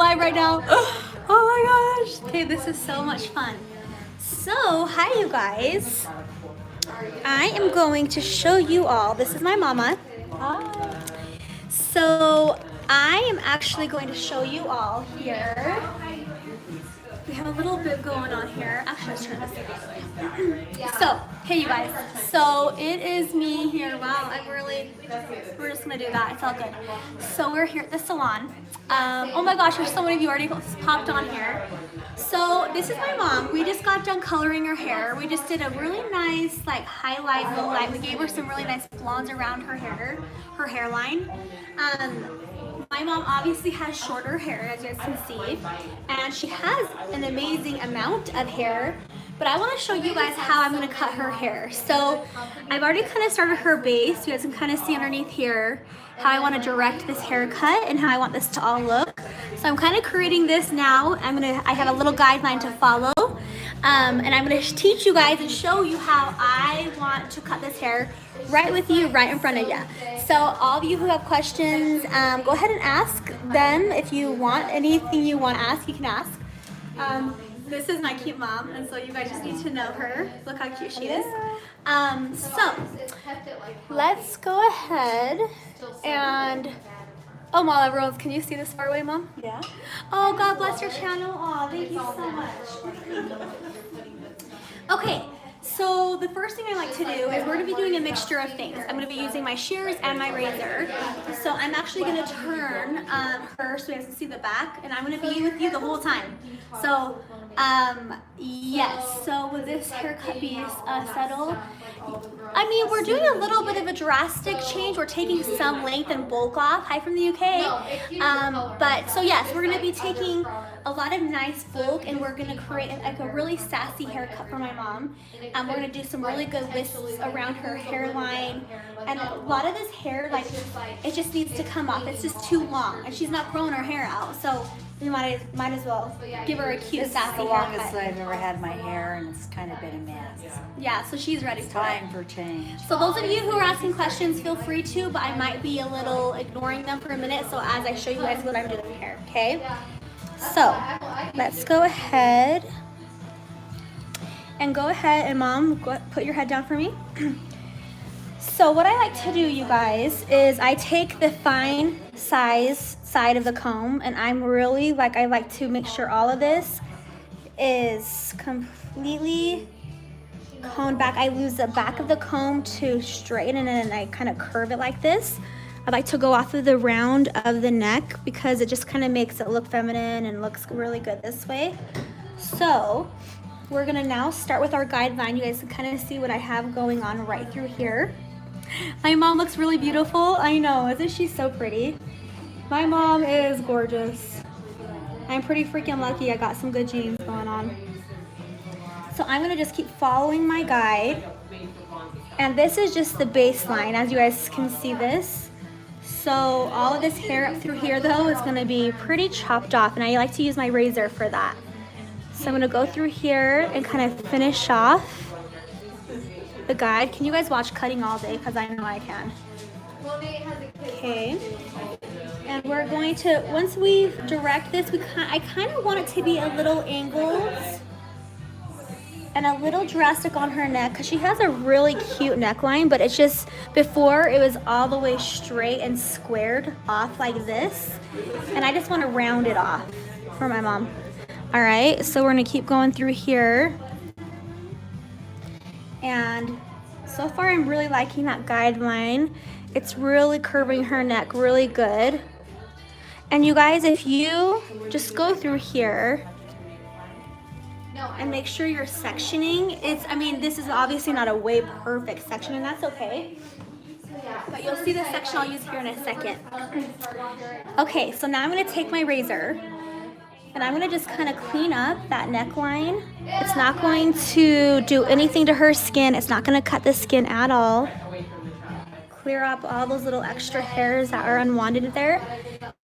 live right now. Oh my gosh. Okay, this is so much fun. So, hi you guys. I am going to show you all. This is my mama. Hi. So, I am actually going to show you all here. We have a little bit going on here. Actually, let's turn this way. So, hey you guys. So, it is me here. Wow, we're just gonna do that. It's all good. So, we're here at the salon. Oh my gosh, there's so many of you already popped on here. So, this is my mom. We just got done coloring her hair. We just did a really nice, like, highlight, low light. We gave her some really nice blondes around her hair, her hairline. My mom obviously has shorter hair, as you guys can see, and she has an amazing amount of hair, but I want to show you guys how I'm going to cut her hair. So I've already kind of started her base. You guys can kind of see underneath here how I want to direct this haircut and how I want this to all look. So I'm kind of creating this now. I have a little guideline to follow, and I'm going to teach you guys and show you how I want to cut this hair right with you, right in front of you. So all of you who have questions, go ahead and ask them. If you want anything you want to ask, you can ask. This is my cute mom, and so you guys just need to know her. Look how cute she is. So let's go ahead and, oh, while everyone's, can you see this far away, Mom? Yeah. Oh, God bless your channel. Oh, thank you so much. Okay. So the first thing I like to do is we're going to be doing a mixture of things. I'm going to be using my shears and my razor. So I'm actually going to turn her so you guys can see the back, and I'm going to be with you the whole time. So yes, so with this haircut be settled, I mean, we're doing a little bit of a drastic change. We're taking some length and bulk off. Hi from the UK. But so yes, we're going to be taking a lot of nice bulk, and we're going to create like a really sassy haircut for my mom. We're going to do some really good wisps around her hairline, and a lot of this hair, like, it just needs to come off. It's just too long, and she's not growing her hair out, so you might as well give her a cute sassy haircut. This is the longest I've ever had my hair, and it's kind of been a mess. Yeah, so she's ready for it. Time for change. So those of you who are asking questions, feel free to, but I might be a little ignoring them for a minute, so as I show you guys what I'm doing here, okay? So let's go ahead and Mom, put your head down for me. So what I like to do, you guys, is I take the fine size side of the comb, and I'm really I like to make sure all of this is completely combed back. I use the back of the comb to straighten it, and I kind of curve it like this. I like to go off of the round of the neck because it just kind of makes it look feminine and looks really good this way. So we're gonna now start with our guideline. You guys can kind of see what I have going on right through here. My mom looks really beautiful. I know, isn't she so pretty? My mom is gorgeous. I'm pretty freaking lucky I got some good genes going on. So I'm gonna just keep following my guide. And this is just the baseline, as you guys can see this. So all of this hair up through here though is gonna be pretty chopped off, and I like to use my razor for that. So I'm gonna go through here and kind of finish off the guide. Can you guys watch cutting all day? Because I know I can. Okay. And we're going to, once we direct this, I kind of want it to be a little angled and a little drastic on her neck, because she has a really cute neckline, but it's just, before it was all the way straight and squared off like this, and I just want to round it off for my mom. All right, so we're gonna keep going through here, and so far I'm really liking that guideline. It's really curving her neck really good. And you guys, if you just go through here and make sure you're sectioning, this is obviously not a way perfect section, and that's okay. But you'll see the section I'll use here in a second. Okay, so now I'm gonna take my razor, and I'm gonna just kind of clean up that neckline. It's not going to do anything to her skin. It's not gonna cut the skin at all. Clear up all those little extra hairs that are unwanted there.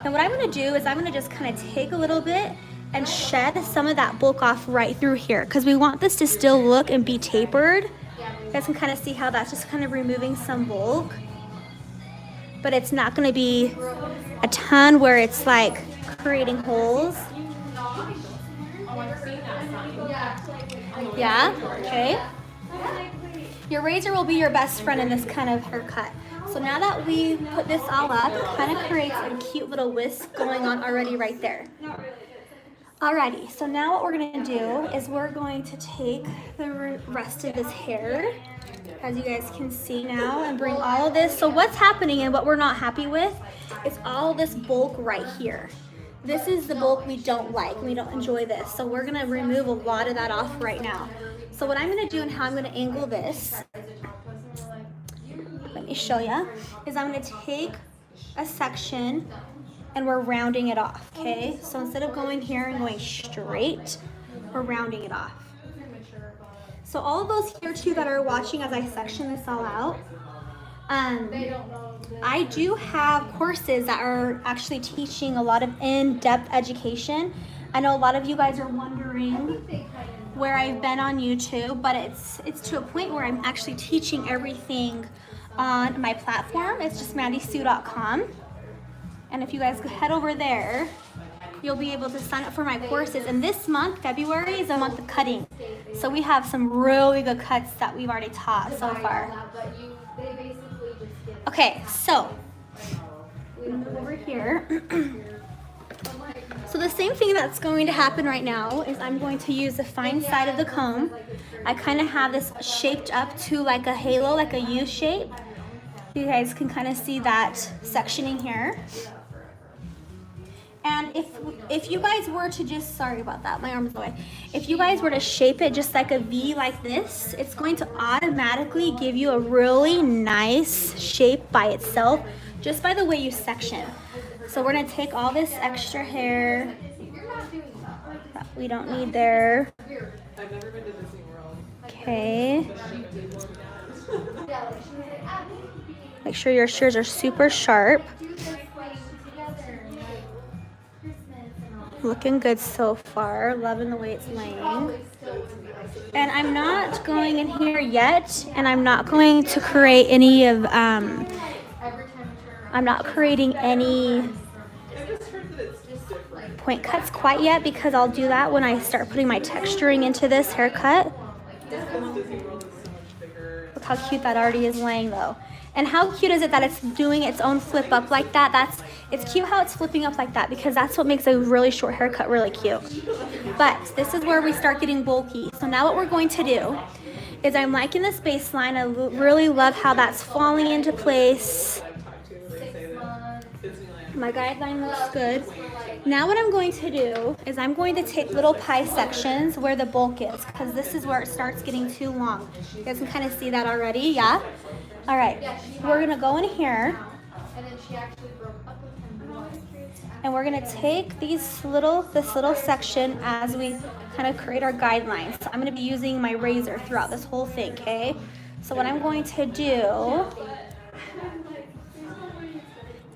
And what I'm gonna do is I'm gonna just kind of take a little bit and shed some of that bulk off right through here, because we want this to still look and be tapered. You guys can kind of see how that's just kind of removing some bulk, but it's not gonna be a ton where it's like creating holes. Yeah, okay. Your razor will be your best friend in this kind of haircut. So now that we put this all up, it kind of creates a cute little whisk going on already right there. Alrighty, so now what we're gonna do is we're going to take the rest of his hair, as you guys can see now, and bring all of this. So what's happening and what we're not happy with is all this bulk right here. This is the bulk we don't like. We don't enjoy this. So we're gonna remove a lot of that off right now. So what I'm gonna do and how I'm gonna angle this, let me show you, is I'm gonna take a section and we're rounding it off, okay? So instead of going here and going straight, we're rounding it off. So all of those here too that are watching as I section this all out, I do have courses that are actually teaching a lot of in-depth education. I know a lot of you guys are wondering where I've been on YouTube, but it's to a point where I'm actually teaching everything on my platform. It's just mandiesue.com. And if you guys head over there, you'll be able to sign up for my courses. And this month, February, is a month of cutting. So we have some really good cuts that we've already taught so far. Okay, so we move over here. So the same thing that's going to happen right now is I'm going to use the fine side of the comb. I kind of have this shaped up to like a halo, like a U shape. You guys can kind of see that sectioning here. And if you guys were to just, sorry about that, my arm is away. If you guys were to shape it just like a V like this, it's going to automatically give you a really nice shape by itself, just by the way you section. So we're gonna take all this extra hair that we don't need there. Okay. Make sure your shears are super sharp. Looking good so far. Loving the way it's laying. And I'm not going in here yet, and I'm not going to create any of, I'm not creating any point cuts quite yet, because I'll do that when I start putting my texturing into this haircut. Look how cute that already is laying though. And how cute is it that it's doing its own flip up like that? It's cute how it's flipping up like that, because that's what makes a really short haircut really cute. But this is where we start getting bulky. So now what we're going to do is I'm liking this baseline. I really love how that's falling into place. My guideline looks good. Now what I'm going to do is I'm going to take little pie sections where the bulk is, because this is where it starts getting too long. You guys can kind of see that already, yeah? All right, we're gonna go in here, and we're gonna take this little section as we kind of create our guidelines. So I'm gonna be using my razor throughout this whole thing, okay? So what I'm going to do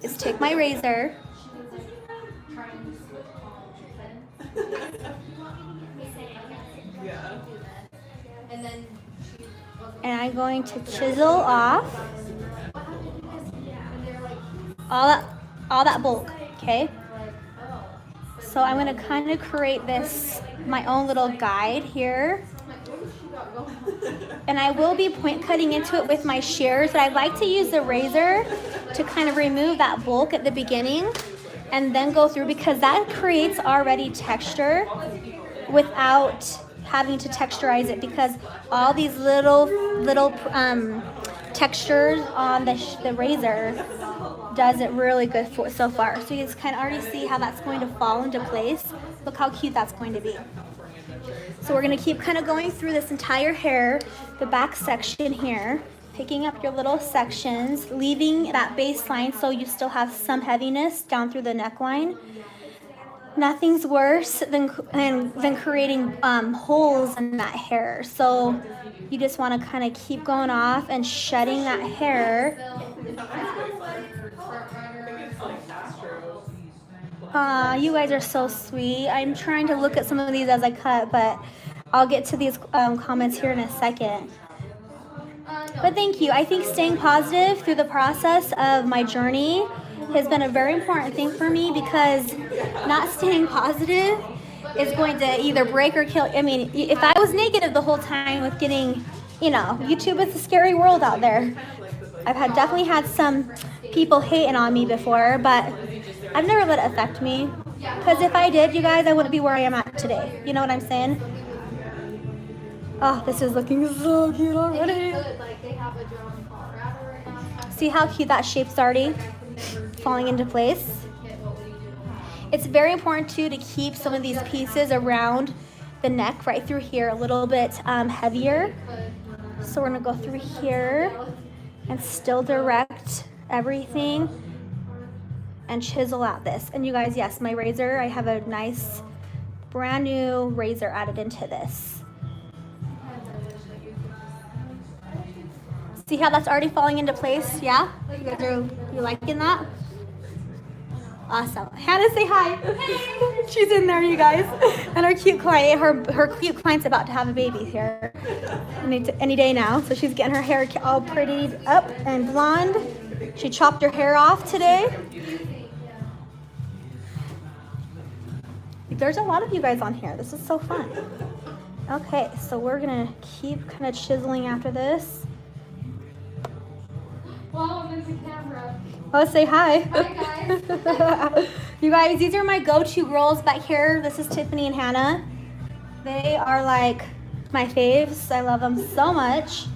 is take my razor, and I'm going to chisel off all that bulk, okay? So I'm gonna kind of create this, my own little guide here. And I will be point cutting into it with my shears, but I like to use the razor to kind of remove that bulk at the beginning and then go through, because that creates already texture without having to texturize it, because all these little textures on the razor does it really good for so far. So you guys can already see how that's going to fall into place. Look how cute that's going to be. So we're going to keep kind of going through this entire hair, the back section here, picking up your little sections, leaving that baseline so you still have some heaviness down through the neckline. Nothing's worse than creating holes in that hair. So you just want to kind of keep going off and shedding that hair. You guys are so sweet. I'm trying to look at some of these as I cut, but I'll get to these comments here in a second. But thank you. I think staying positive through the process of my journey has been a very important thing for me because not staying positive is going to either break or kill. I mean, if I was negative the whole time with getting, you know, YouTube is a scary world out there. I've definitely had some people hating on me before, but I've never let it affect me. Because if I did, you guys, I wouldn't be where I am at today. You know what I'm saying? Oh, this is looking so cute already. See how cute that shape's already falling into place? It's very important too to keep some of these pieces around the neck right through here a little bit heavier. So we're gonna go through here and still direct everything and chisel out this. And you guys, yes, my razor, I have a nice brand new razor added into this. See how that's already falling into place? Yeah? You guys are you liking that? Awesome. Hannah, say hi. Hey. She's in there, you guys. And our cute client, her cute client's about to have a baby here any day now. So she's getting her hair all prettied up and blonde. She chopped her hair off today. There's a lot of you guys on here. This is so fun. Okay, so we're gonna keep kind of chiseling after this. Wow, there's a camera. Oh, say hi. Hi, guys. You guys, these are my go-to girls back here. This is Tiffany and Hannah. They are like my faves. I love them so much.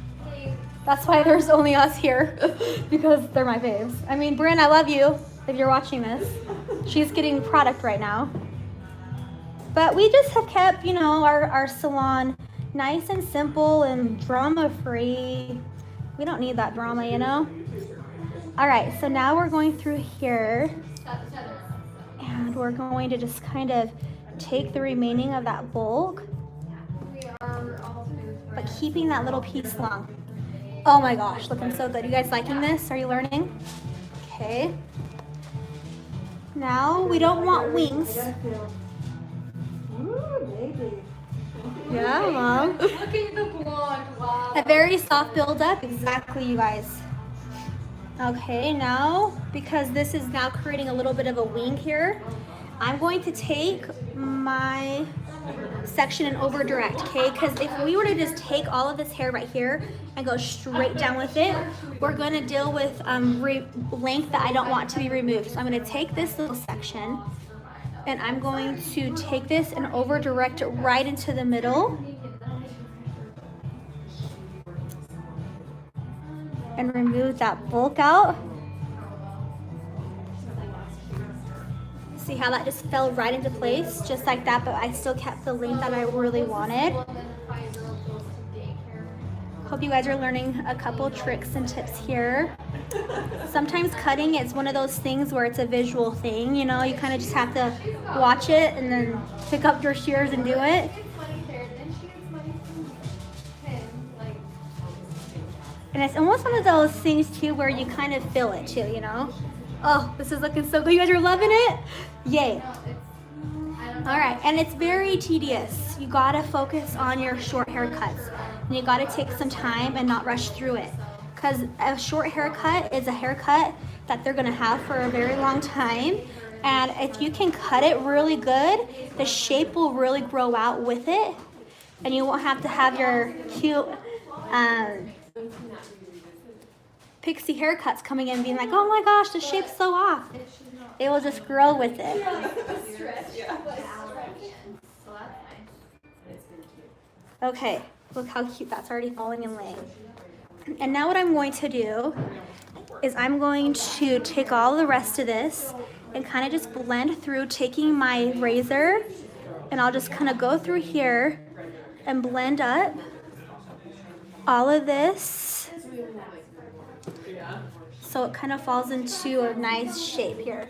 That's why there's only us here, because they're my faves. I mean, Bryn, I love you if you're watching this. She's getting product right now. But we just have kept, you know, our salon nice and simple and drama-free. We don't need that drama, you know? All right, so now we're going through here and we're going to just kind of take the remaining of that bulk, but keeping that little piece long. Oh my gosh, looking so good. You guys liking this? Are you learning? Okay. Now we don't want wings. Yeah, Mom. Look at the blonde. Wow. A very soft buildup. Exactly, you guys. Okay, now, because this is now creating a little bit of a wing here, I'm going to take my section and over direct, okay? Because if we were to just take all of this hair right here and go straight down with it, we're going to deal with length that I don't want to be removed. So I'm going to take this little section and I'm going to take this and over direct it right into the middle. And remove that bulk out. See how that just fell right into place, just like that, but I still kept the length that I really wanted. Hope you guys are learning a couple tricks and tips here. Sometimes cutting is one of those things where it's a visual thing, you know, you kind of just have to watch it and then pick up your shears and do it. And it's almost one of those things too where you kind of feel it too, you know? Oh, this is looking so good. You guys are loving it? Yay. All right, and it's very tedious. You gotta focus on your short haircuts. And you gotta take some time and not rush through it. Because a short haircut is a haircut that they're gonna have for a very long time. And if you can cut it really good, the shape will really grow out with it. And you won't have to have your cute, pixie haircuts coming in being like, oh my gosh, the shape's so off. It will just grow with it. Okay, look how cute that's already falling and laying. And now what I'm going to do is I'm going to take all the rest of this and kind of just blend through, taking my razor, and I'll just kind of go through here and blend up all of this so it kind of falls into a nice shape here.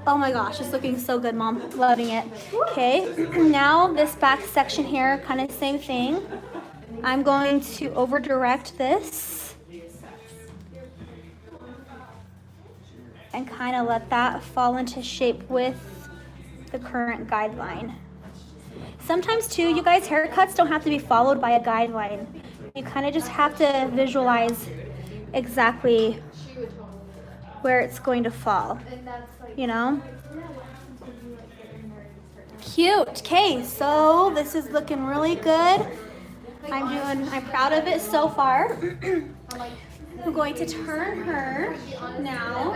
Oh my gosh, it's looking so good, Mom. Loving it. Okay, now this back section here, kind of same thing. I'm going to over direct this and kind of let that fall into shape with the current guideline. Sometimes too, you guys, haircuts don't have to be followed by a guideline. You kind of just have to visualize exactly where it's going to fall, you know? Cute. Okay, so this is looking really good. I'm proud of it so far. I'm going to turn her now.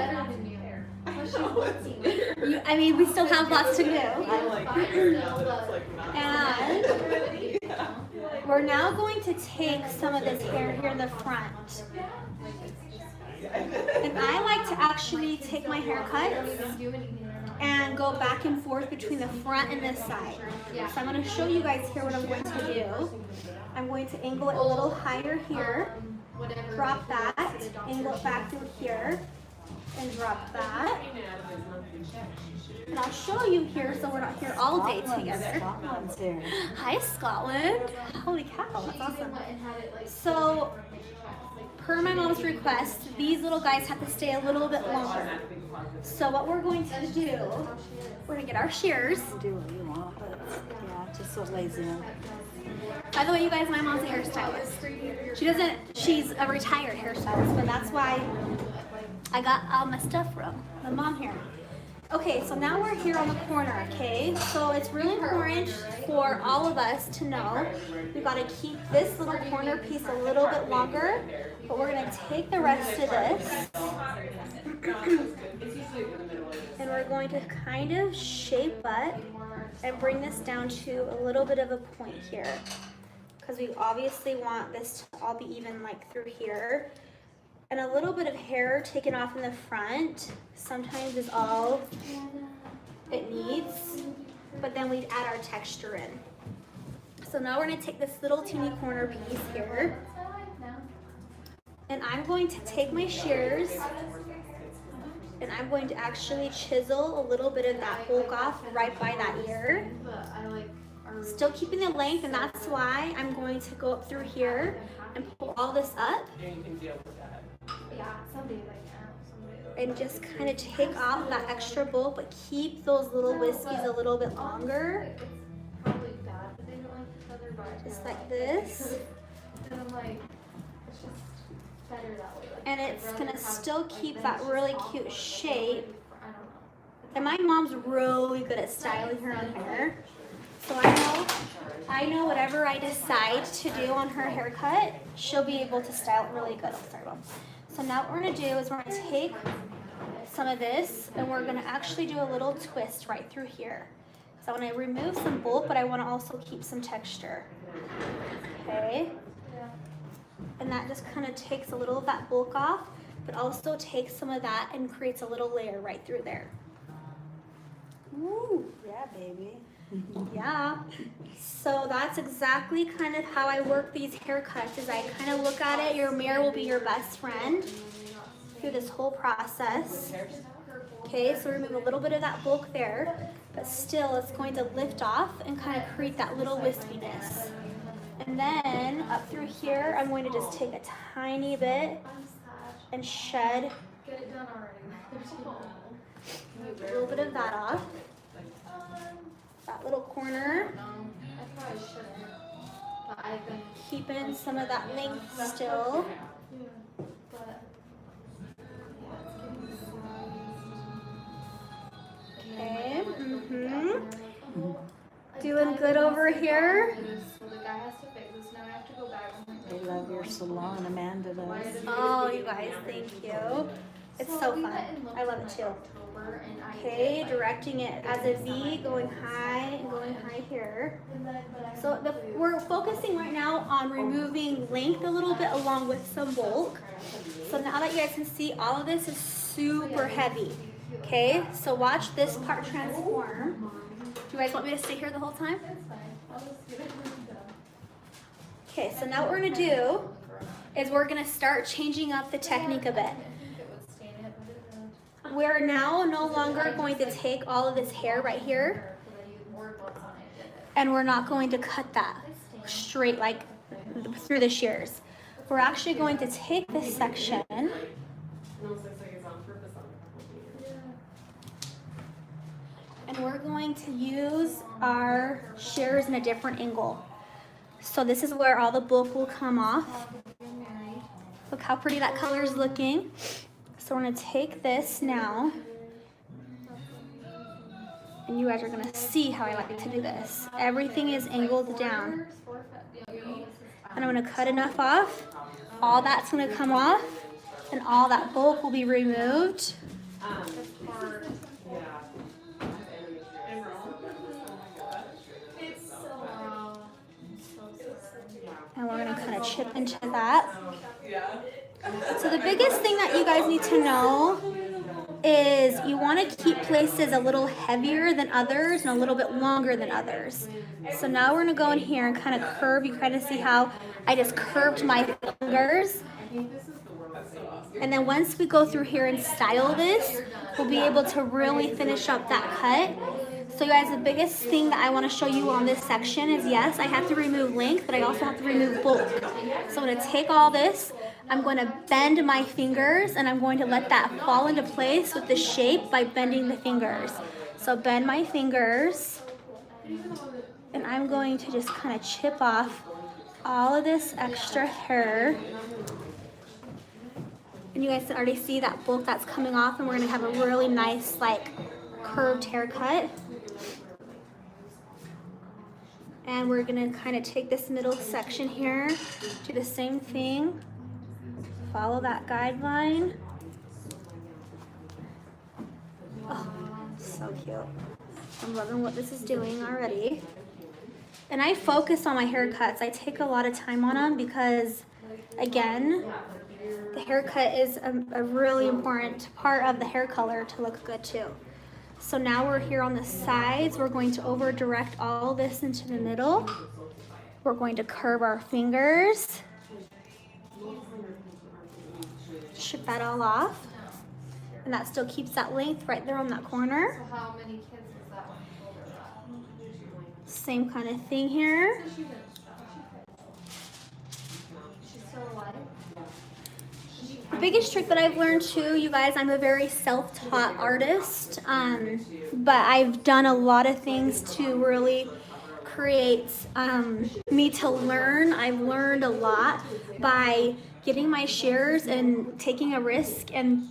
I mean, we still have lots to do. And we're now going to take some of this hair here in the front. And I like to actually take my haircut and go back and forth between the front and this side. So I'm going to show you guys here what I'm going to do. I'm going to angle it a little higher here, drop that, angle it back through here, and drop that. And I'll show you here so we're not here all day together. Scotland's here. Hi, Scotland. Holy cow, that's awesome. So, per my mom's request, these little guys have to stay a little bit longer. So what we're going to do, we're going to get our shears. Do what you want, but yeah, just so lazy. By the way, you guys, my mom's a hairstylist. She's a retired hairstylist, but that's why I got all my stuff from my mom here. Okay, so now we're here on the corner, okay? So it's really important for all of us to know we gotta keep this little corner piece a little bit longer, but we're gonna take the rest of this and we're going to kind of shape it and bring this down to a little bit of a point here, because we obviously want this to all be even like through here. And a little bit of hair taken off in the front sometimes is all it needs, but then we add our texture in. So now we're going to take this little teeny corner piece here, and I'm going to take my shears and I'm going to actually chisel a little bit of that bulk off right by that ear. Still keeping the length, and that's why I'm going to go up through here and pull all this up. And just kind of take off that extra bulk, but keep those little wispies a little bit longer. Just like this. And it's gonna still keep that really cute shape. And my mom's really good at styling her own hair. So I know whatever I decide to do on her haircut, she'll be able to style it really good. Oh, sorry, Mom. So now what we're gonna do is we're gonna take some of this and we're gonna actually do a little twist right through here. So I wanna remove some bulk, but I wanna also keep some texture. Okay? And that just kind of takes a little of that bulk off, but also takes some of that and creates a little layer right through there. Ooh, yeah, baby. Yeah. So that's exactly kind of how I work these haircuts, is I kind of look at it. Your mirror will be your best friend through this whole process. Okay, so remove a little bit of that bulk there, but still it's going to lift off and kind of create that little wispiness. And then up through here, I'm going to just take a tiny bit and shed a little bit of that off. That little corner. Keeping some of that length still. Okay. Doing good over here. They love your salon, Amanda does. Oh, you guys, thank you. It's so fun. I love it too. Okay, directing it as a V, going high and going high here. So we're focusing right now on removing length a little bit along with some bulk. So now that you guys can see, all of this is super heavy. Okay, so watch this part transform. Do you guys want me to stay here the whole time? Okay, so now what we're gonna do is we're gonna start changing up the technique a bit. We're now no longer going to take all of this hair right here, and we're not going to cut that straight like through the shears. We're actually going to take this section and we're going to use our shears in a different angle. So this is where all the bulk will come off. Look how pretty that color is looking. So we're gonna take this now, and you guys are gonna see how I like to do this. Everything is angled down. And I'm gonna cut enough off. All that's gonna come off, and all that bulk will be removed. And we're gonna kind of chip into that. So the biggest thing that you guys need to know is you want to keep places a little heavier than others and a little bit longer than others. So now we're gonna go in here and kind of curve. You kind of see how I just curved my fingers. And then once we go through here and style this, we'll be able to really finish up that cut. So you guys, the biggest thing that I want to show you on this section is, yes, I have to remove length, but I also have to remove bulk. So I'm going to take all this, I'm going to bend my fingers, and I'm going to let that fall into place with the shape by bending the fingers. So bend my fingers, and I'm going to just kind of chip off all of this extra hair. And you guys can already see that bulk that's coming off, and we're going to have a really nice, like, curved haircut. And we're gonna kind of take this middle section here, do the same thing, follow that guideline. Oh, so cute. I'm loving what this is doing already. And I focus on my haircuts. I take a lot of time on them because, again, the haircut is a really important part of the hair color to look good too. So now we're here on the sides. We're going to over direct all this into the middle. We're going to curve our fingers. Chip that all off. And that still keeps that length right there on that corner. So how many kids is that one? Same kind of thing here. She's still alive? The biggest trick that I've learned too, you guys, I'm a very self-taught artist, but I've done a lot of things to really create me to learn. I've learned a lot by getting my shares and taking a risk and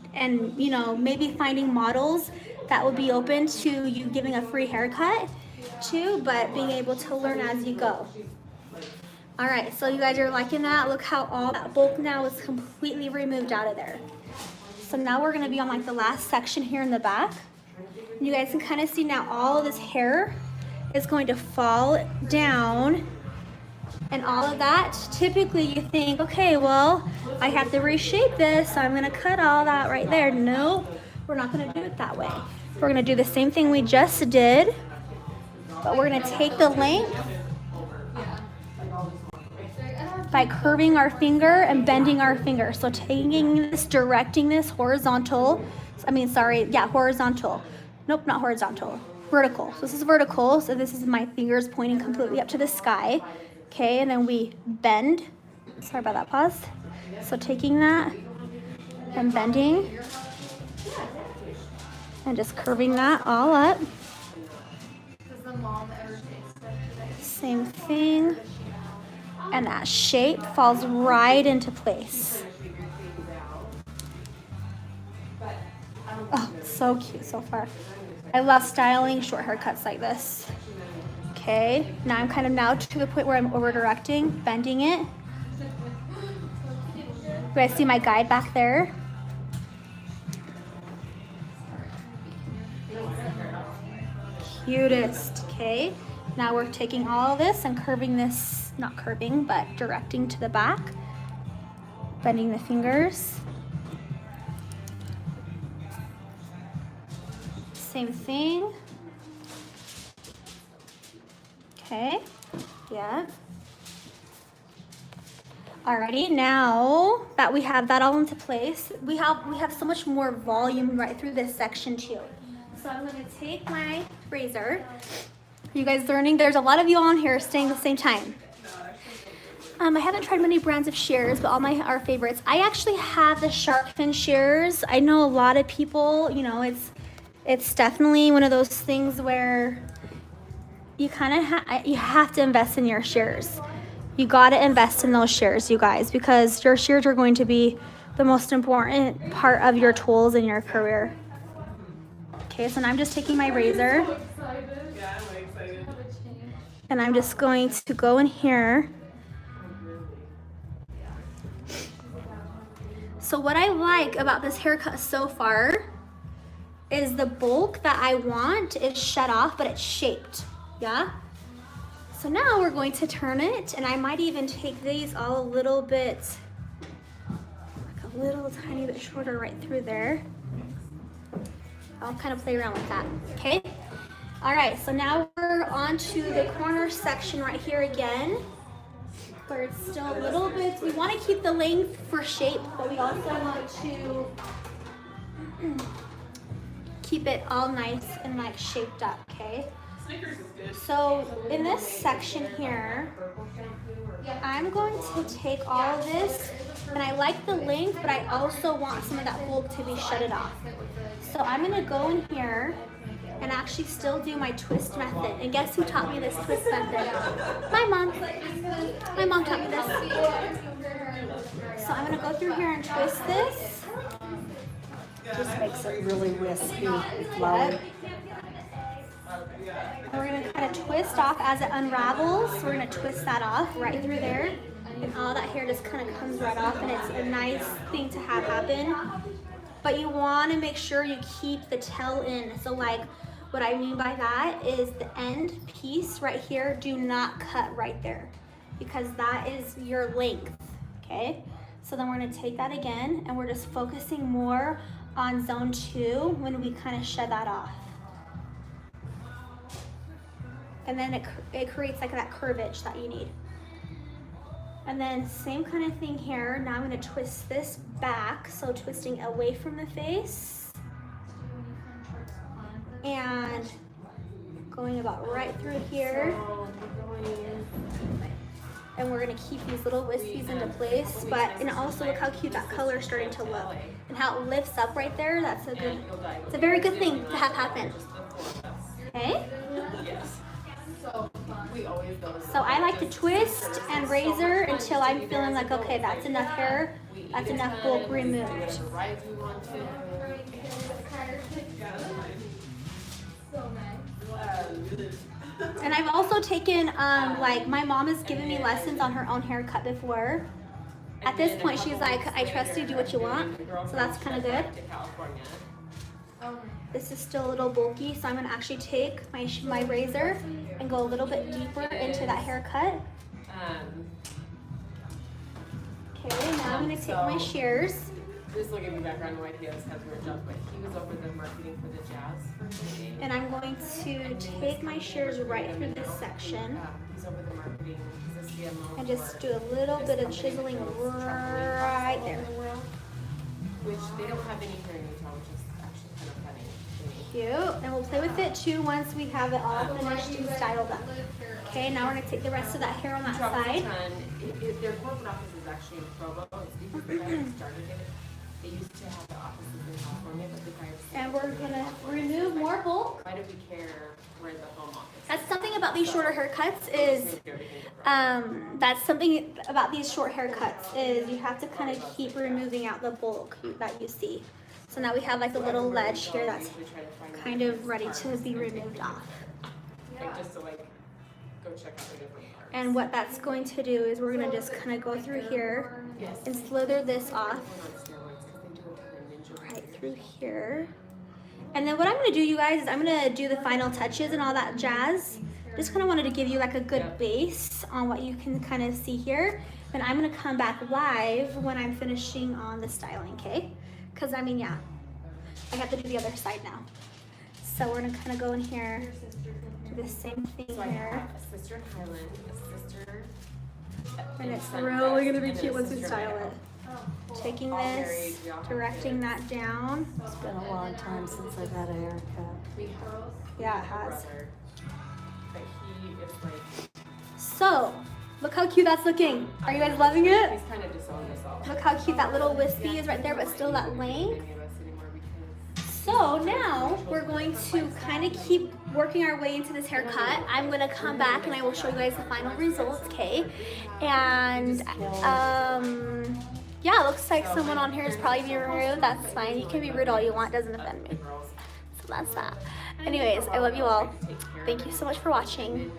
you know, maybe finding models that would be open to you giving a free haircut too, but being able to learn as you go. All right, so you guys are liking that? Look how all that bulk now is completely removed out of there. So now we're gonna be on like the last section here in the back. You guys can kind of see now all of this hair is going to fall down, and all of that, typically you think, okay, well, I have to reshape this, so I'm gonna cut all that right there. Nope, we're not gonna do it that way. We're gonna do the same thing we just did, but we're gonna take the length by curving our finger and bending our finger. So taking this, directing this horizontal, horizontal. Nope, not horizontal, vertical. So this is vertical, so this is my fingers pointing completely up to the sky. Okay, and then we bend. Sorry about that, pause. So taking that and bending and just curving that all up. Does the mom ever taste that today? Same thing. And that shape falls right into place. Oh, so cute so far. I love styling short haircuts like this. Okay, now I'm kind of now to the point where I'm over directing, bending it. You guys see my guide back there? Cutest, okay. Now we're taking all this and curving this, not curving, but directing to the back, bending the fingers. Same thing. Okay, yeah. Alrighty, now that we have that all into place, we have so much more volume right through this section too. So I'm gonna take my razor. You guys learning? There's a lot of you on here staying the same time. I haven't tried many brands of shears, but all our favorites. I actually have the shark fin shears. I know a lot of people, you know, it's definitely one of those things where you kind of you have to invest in your shears. You got to invest in those shears, you guys, because your shears are going to be the most important part of your tools in your career. Okay, so now I'm just taking my razor and I'm just going to go in here. So what I like about this haircut so far is the bulk that I want is shut off, but it's shaped, yeah? So now we're going to turn it, and I might even take these all a little bit, like a little tiny bit shorter right through there. I'll kind of play around with that, okay? All right, so now we're on to the corner section right here again, where it's still a little bit, we want to keep the length for shape, but we also want to keep it all nice and like shaped up, okay? So in this section here, I'm going to take all of this, and I like the length, but I also want some of that bulk to be shutted off. So I'm gonna go in here and actually still do my twist method. And guess who taught me this twist method? My mom. My mom taught me this. So I'm gonna go through here and twist this. Just makes it really wispy and flowy. And we're gonna kind of twist off as it unravels. We're gonna twist that off right through there. And all that hair just kind of comes right off, and it's a nice thing to have happen. But you wanna make sure you keep the tail in. So like, what I mean by that is the end piece right here, do not cut right there, because that is your length, okay? So then we're gonna take that again, and we're just focusing more on zone 2 when we kind of shed that off. And then it creates like that curvage that you need. And then same kind of thing here. Now I'm gonna twist this back, so twisting away from the face. And going about right through here. And we're gonna keep these little wispies into place, and also look how cute that color is starting to look. And how it lifts up right there, it's a very good thing to have happen. Okay? So I like to twist and razor until I'm feeling like, okay, that's enough hair, that's enough bulk removed. And I've also taken, like my mom has given me lessons on her own haircut before. At this point, she's like, I trust you, do what you want. So that's kind of good. This is still a little bulky, so I'm gonna actually take my razor and go a little bit deeper into that haircut. Okay, now I'm gonna take my shears. This will give you background why he has weird jobs, but he was over the marketing for the jazz for and I'm going to take my shears right through this section. He's over the marketing, he's a CMO. And just do a little bit of chiseling right there. Which they don't have any here in Utah, which is actually kind of funny. Cute. And we'll play with it too once we have it all finished and styled up. Okay, now we're gonna take the rest of that hair on that side. Their corporate office is actually in Provo. It's because they haven't started it. They used to have the offices in California, but the guys. And we're gonna remove more bulk. Why do we care where the home office is? That's something about these shorter haircuts is, that's something about these short haircuts is you have to kind of keep removing out the bulk that you see. So now we have like a little ledge here that's kind of ready to be removed off. Like just to like go check out the different parts. And what that's going to do is we're gonna just kind of go through here and slither this off right through here. And then what I'm gonna do, you guys, is I'm gonna do the final touches and all that jazz. Just kind of wanted to give you like a good base on what you can kind of see here. Then I'm gonna come back live when I'm finishing on the styling, okay? Because I mean, yeah, I have to do the other side now. So we're gonna kind of go in here, do the same thing So I here. have a sister in Highland, a sister. And in it's Sunset, really gonna be and then cute a once we sister in style Idaho. it. Taking All married, this, we all have directing kids. that down. It's been a long time since I've had a haircut. We have Yeah, it a has. brother, but he is like, So, look how cute that's looking. Are you guys loving it? he's kind of disowned us all. Look how cute that little wispy is right there, but still that length. Any of us anymore because So now we're going to kind of keep working our way into this haircut. I'm gonna come back and I will show you guys the final results, okay? And Yeah, it looks like someone on here is probably being rude. That's fine. You can be rude all you want. Doesn't offend me. So that's that. Anyways, I love you all. Thank you so much for watching.